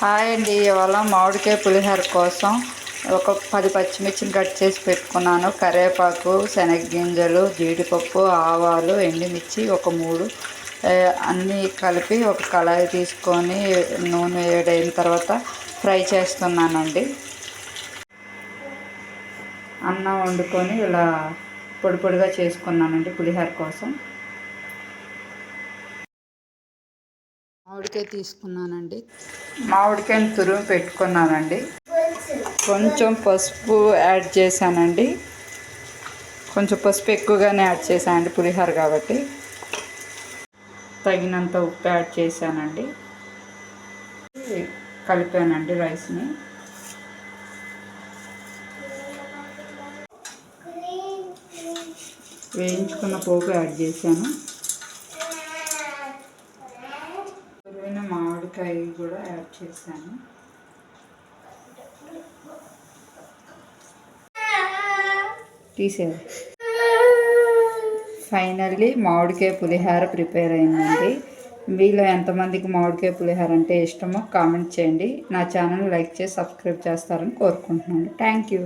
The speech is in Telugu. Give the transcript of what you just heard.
హాయ్ అండి. ఇవాళ మామిడికాయ పులిహోర కోసం ఒక 10 పచ్చిమిర్చిని కట్ చేసి పెట్టుకున్నాను. కరివేపాకు, శనగగింజలు, జీడిపప్పు, ఆవాలు, ఎండుమిర్చి ఒక 3 అన్నీ కలిపి ఒక కళాయి తీసుకొని నూనె వేడైన తర్వాత ఫ్రై చేస్తున్నానండి. అన్నం వండుకొని ఇలా పొడి పొడిగా చేసుకున్నానండి పులిహోర కోసం. మామిడికాయ తీసుకున్నానండి. మామిడికాయని తురుము పెట్టుకున్నానండి. కొంచెం పసుపు యాడ్ చేశానండి. కొంచెం పసుపు ఎక్కువగానే యాడ్ చేశానండి పులిహోర కాబట్టి. తగినంత ఉప్పు యాడ్ చేశానండి. కలిపానండి రైస్ని. వేయించుకున్న పోపు యాడ్ చేశాను. తురిమిన మామిడికాయ కూడా యాడ్ చేశాను. తీసేది. ఫైనల్లీ మామిడికాయ పులిహోర ప్రిపేర్ అయిందండి. మీలో ఎంతమందికి మామిడికాయ పులిహోర అంటే ఇష్టమో కామెంట్ చేయండి. నా ఛానల్ లైక్ చేసి సబ్స్క్రైబ్ చేస్తారని కోరుకుంటున్నాను. Thank you.